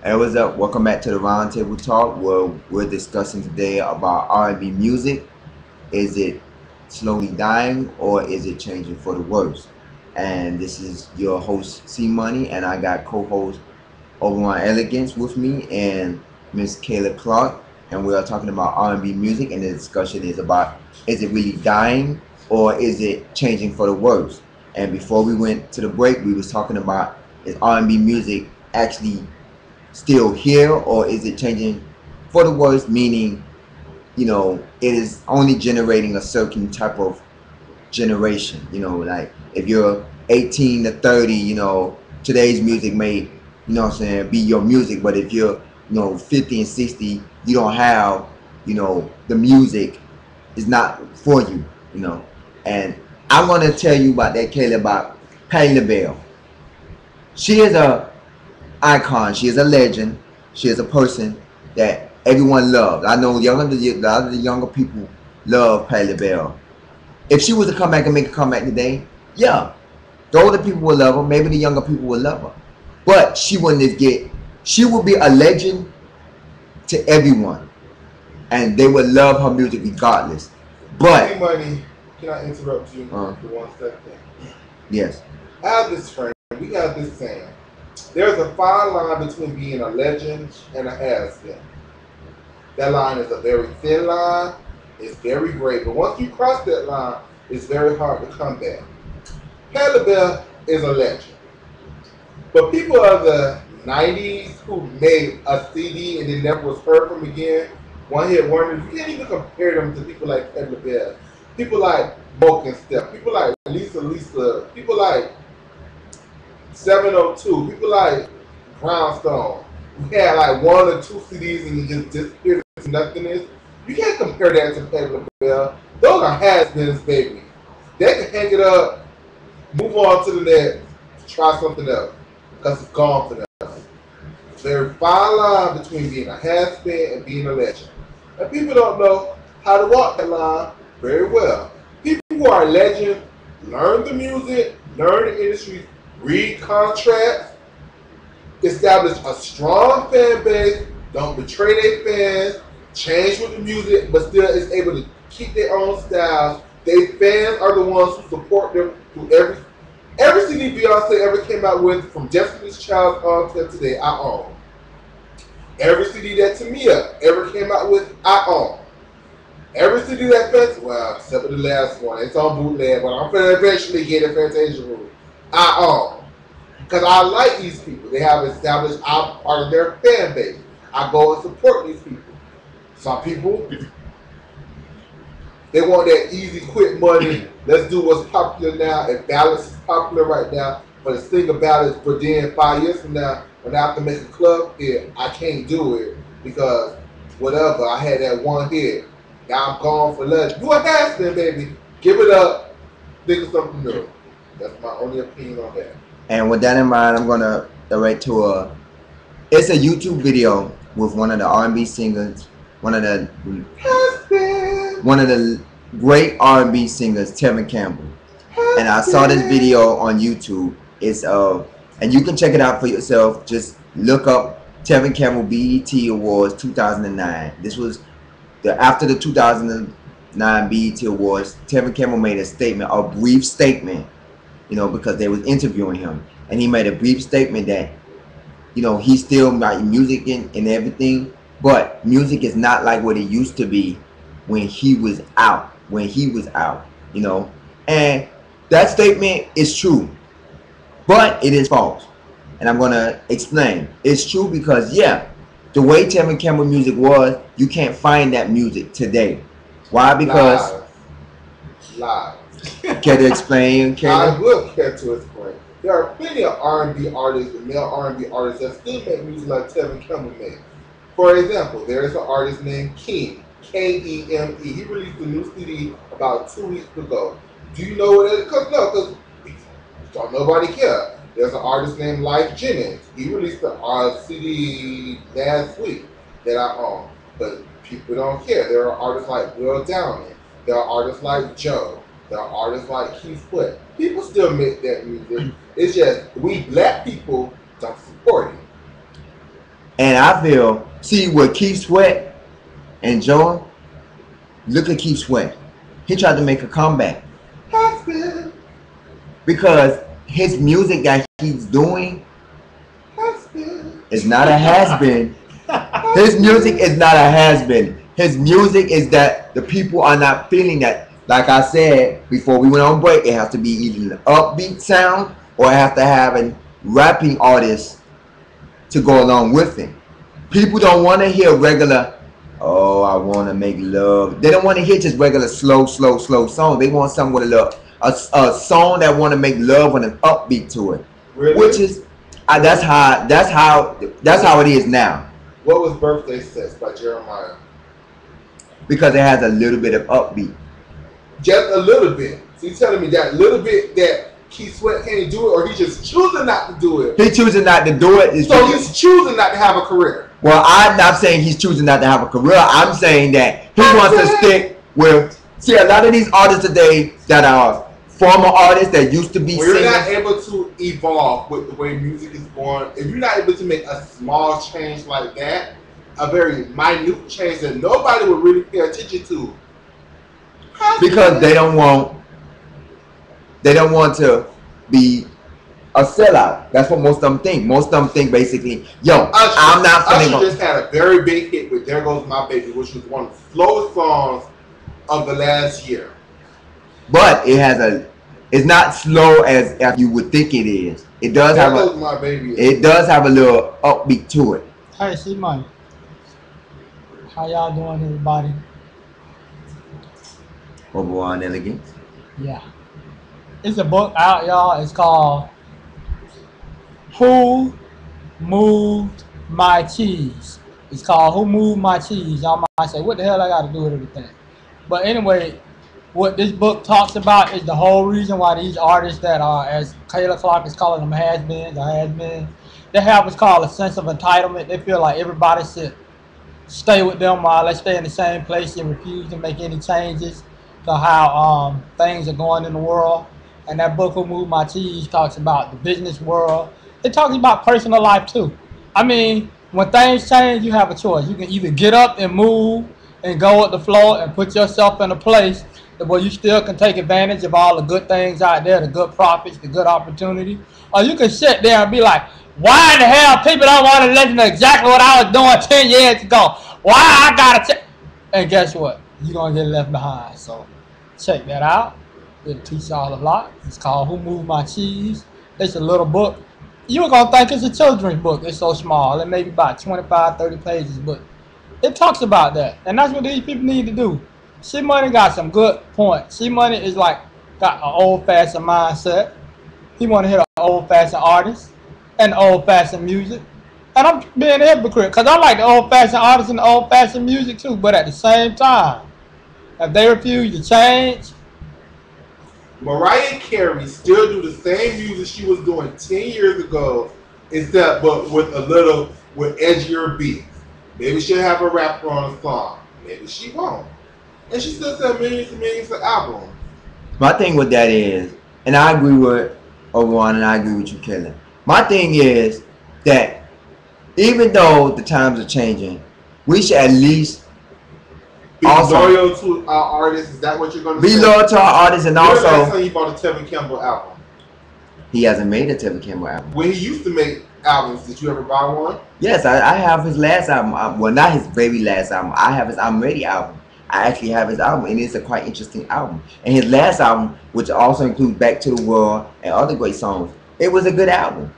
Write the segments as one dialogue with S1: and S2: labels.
S1: Hey, what's up? Welcome back to the Roundtable Talk, where we're discussing today about R&B music. Is it slowly dying or is it changing for the worse? And this is your host C Money, and I got co-host Obi-Wan Elegance with me and Miss Kayla Clark, and we are talking about R&B music. And the discussion is about, is it really dying or is it changing for the worse? And before we went to the break, we was talking about, is R&B music actually still here or is it changing for the worse, meaning it is only generating a certain type of generation. Like if you're 18 to 30, today's music may, what I'm saying, be your music. But if you're 50 and 60, you don't have, the music is not for you. And I want to tell you about that, Kayla, about Patti LaBelle. She is a icon. She is a legend. She is a person that everyone loves. I know the younger people love Patti LaBelle. If she was to come back and make a comeback today, yeah, the older people will love her. Maybe the younger people will love her, but she wouldn't get. She would be a legend to everyone, and they would love her music regardless. But
S2: Hey, Money, can I interrupt you for 1 second?
S1: Yes.
S2: I have this friend. We have this saying. There's a fine line between being a legend and a has-been. That line is a very thin line. It's very gray. But once you cross that line, it's very hard to come back. Patti LaBelle is a legend. But people of the 90s who made a CD and then never was heard from again, one hit wonders, you can't even compare them to people like Patti LaBelle. People like Moke and Steph. People like Lisa. People like 702. People like Brownstone. We had like one or two CDs and it just disappeared into nothingness. You can't compare that to Patti LaBelle. Those are has-beens, baby. They can hang it up, move on to the next, try something else, because it's gone for them. There's a fine line between being a has-been and being a legend. And people don't know how to walk that line very well. People who are legends learn the music, learn the industry, read contracts, establish a strong fan base, don't betray their fans, change with the music, but still is able to keep their own styles. Their fans are the ones who support them through every CD Beyonce ever came out with, from Destiny's Child on to today, I own. Every CD that Tamia ever came out with, I own. Every CD that well, except for the last one, it's on bootleg, but I'm gonna eventually get a Fantasia Room. I own. Because I like these people. They have established, I'm part of their fan base. I go and support these people. Some people, they want that easy, quick money. Let's do what's popular now. If ballads is popular right now, but the thing about it, for then 5 years from now, when I have to make a club hit, I can't do it because whatever, I had that one hit. Now I'm gone for lunch. You a has-been, baby. Give it up. Think of something new. That's my only opinion on that.
S1: And with that in mind, I'm gonna direct to it's a YouTube video with one of the R&B singers, one of the great R&B singers, Tevin Campbell. And I saw this video on YouTube. It's and you can check it out for yourself. Just look up Tevin Campbell BET Awards 2009. This was after the 2009 BET Awards. Tevin Campbell made a statement, a brief statement, because they was interviewing him, and he made a brief statement that, he still like music and everything, but music is not like what it used to be when he was out. And that statement is true, but it is false, and I'm gonna explain. It's true because the way Tevin Campbell music was, you can't find that music today. Why? Because
S2: Live.
S1: Care to explain?
S2: I will care to explain. There are plenty of R&B artists and male R&B artists that still make music like Tevin Campbell made. For example, there is an artist named King, Keme. He released a new CD about 2 weeks ago. Do you know what it is? Because don't nobody care. There's an artist named Life Jennings. He released a CD last week that I own, but people don't care. There are artists like Will Downing. There are artists like Joe. There are artists like Keith Sweat. People still make that music. It's just we black people don't support it.
S1: And I feel, see with Keith Sweat and Joe, look at Keith Sweat. He tried to make a comeback because his music that he's doing is not a has been. His music is not a has been. His music is that the people are not feeling that. Like I said before we went on break, it has to be either an upbeat sound or it has to have a rapping artist to go along with it. People don't want to hear regular, oh, I want to make love. They don't want to hear just regular slow song. They want something with a song that want to make love with an upbeat to it.
S2: Really?
S1: Which is that's how it is now.
S2: What was Birthday Sex by Jeremiah?
S1: Because it has a little bit of upbeat.
S2: Just a little bit. So you telling me that little bit that Keith Sweat can't do it, or he's just choosing not to do it?
S1: He choosing not to do it.
S2: So he's choosing not to have a career.
S1: Well, I'm not saying he's choosing not to have a career. I'm saying that he wants to stick with. See, a lot of these artists today that are former artists that used to be
S2: When
S1: singers.
S2: you're not able to evolve with the way music is going, if you're not able to make a small change like that, a very minute change that nobody would really pay attention to,
S1: because they don't want to be a sellout. That's what most of them think. Most of them think basically, yo, I'm not finna go.
S2: Usher just had a very big hit with "There Goes My Baby," which was one of the slowest songs of the last year.
S1: But it's not slow as you would think it is. It does
S2: There
S1: have
S2: Goes My Baby.
S1: It does have a little upbeat to it.
S3: Hey, C-Money. How y'all doing, everybody?
S1: Overall elegance.
S3: Yeah. It's a book out, y'all. It's called Who Moved My Cheese? It's called Who Moved My Cheese? Y'all might say, what the hell I got to do with everything? But anyway, what this book talks about is the whole reason why these artists that are, as Kayla Clark is calling them has-beens or has-beens, they have what's called a sense of entitlement. They feel like everybody should stay with them while they stay in the same place and refuse to make any changes to how things are going in the world. And that book, Who Moved My Cheese, talks about the business world. It talks about personal life too. I mean, when things change, you have a choice. You can either get up and move and go with the flow and put yourself in a place where you still can take advantage of all the good things out there, the good profits, the good opportunity. Or you can sit there and be like, why in the hell people don't want to listen to exactly what I was doing 10 years ago? Why I gotta check? And guess what? You're gonna get left behind. So check that out. It'll teach y'all a lot. It's called Who Moved My Cheese. It's a little book. You're gonna think it's a children's book. It's so small. It may be about 25, 30 pages, but it talks about that. And that's what these people need to do. C-Money got some good points. C-Money is like got an old-fashioned mindset. He wanna hear an old-fashioned artist and old-fashioned music. And I'm being a hypocrite because I like the old-fashioned artists and the old-fashioned music too, but at the same time, if they refuse to change,
S2: Mariah Carey still do the same music she was doing 10 years ago, except but with edgier beats. Maybe she'll have a rapper on a song. Maybe she won't. And she still sell millions and millions of albums.
S1: My thing with that is, and I agree with Owan and I agree with you, Kellen. My thing is that even though the times are changing, we should at least
S2: Be loyal to our artists. Is that what you're going to say?
S1: Be loyal to our artists, and
S2: When was the last
S1: also
S2: time you bought a Tevin Campbell album?
S1: he hasn't made a Tevin Campbell album.
S2: When he used to make albums, did you ever buy one?
S1: Yes, I have his last album. Well, not his very last album. I have his I'm Ready album. I actually have his album, and it's a quite interesting album. And his last album, which also includes Back to the World and other great songs, it was a good album.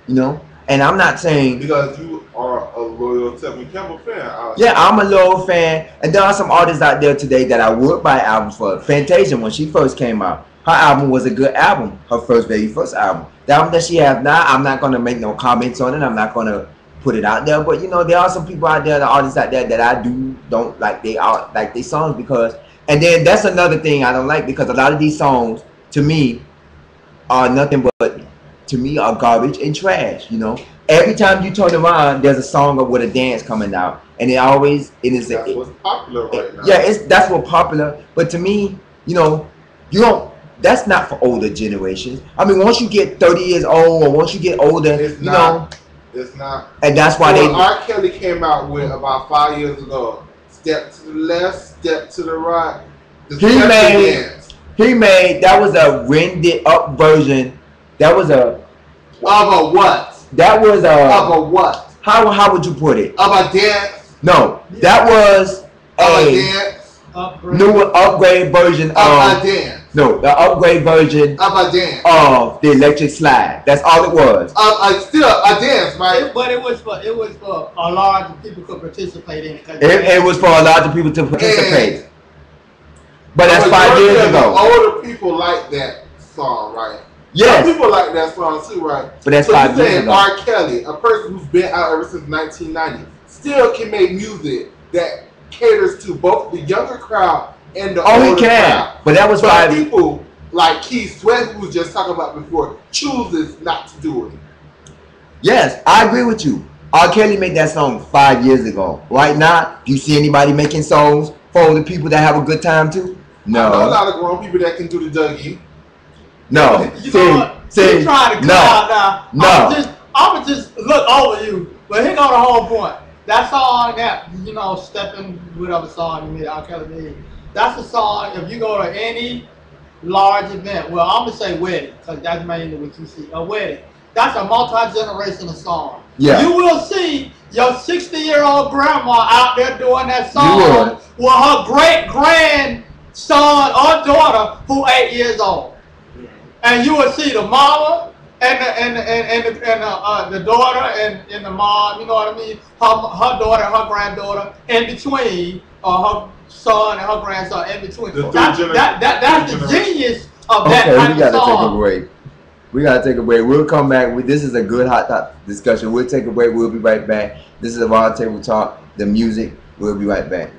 S1: You know? And I'm not saying...
S2: Because you are a loyal Tevin Campbell fan.
S1: Yeah, I'm a loyal fan. And there are some artists out there today that I would buy albums for. Fantasia, when she first came out, her album was a good album. Her very first album. The album that she has now, I'm not going to make no comments on it. I'm not going to put it out there. But, you know, there are some people out there, the artists out there that I don't like their songs because... And then that's another thing I don't like because a lot of these songs, to me, are nothing but... To me, are garbage and trash. You know, every time you turn around, there's a song with a dance coming out, and that's
S2: what's popular right now.
S1: Yeah, that's what's popular. But to me, you know, you don't. That's not for older generations. I mean, once you get 30 years old, or once you get older,
S2: It's not.
S1: And that's why
S2: what R. Kelly came out with about 5 years ago. Step to the left, step to the right.
S1: He made that was a rendered up version. That was a
S2: of a what?
S1: That was a
S2: of a what?
S1: How would you put it?
S2: Of a dance?
S1: No, that was
S2: a dance.
S1: New upgrade version of
S2: a dance.
S1: No, the upgrade version
S2: of a dance
S1: of the electric slide. That's all it was.
S2: Still a dance, right?
S3: But it was for a large people could participate in it.
S1: It was for a lot of people to participate. But that's 5 years ago.
S2: Older people like that song, right?
S1: Yes.
S2: Some people like that song too, right?
S1: But that's
S2: so
S1: 5 years ago.
S2: R. Kelly, a person who's been out ever since 1990, still can make music that caters to both the younger crowd and the older crowd.
S1: But that was 5
S2: people like Keith Sweat, who was just talking about before, chooses not to do it.
S1: Yes, I agree with you. R. Kelly made that song 5 years ago. Right now, do you see anybody making songs for the people that have a good time too? No.
S2: I know a lot of grown people that can do the Dougie.
S1: No.
S3: You trying to clown now.
S1: No.
S3: I'ma just look over you. But here go the whole point. That song that, stepping whatever song you made, R. Kelly made. That's a song, if you go to any large event, well, I'm going to say wedding, because that's mainly what you see, a wedding. That's a multi-generational song.
S1: Yeah.
S3: You will see your 60-year-old grandma out there doing that song with her great-grandson or daughter who 8 years old. And you will see the mama and the daughter and the mom, you know what I mean? Her daughter and her granddaughter in between, her son and her grandson in between. That's the genius of that kind of song.
S1: We gotta take a break. We'll come back. This is a good hot topic discussion. We'll take a break. We'll be right back. This is the Round Table Talk, the music. We'll be right back.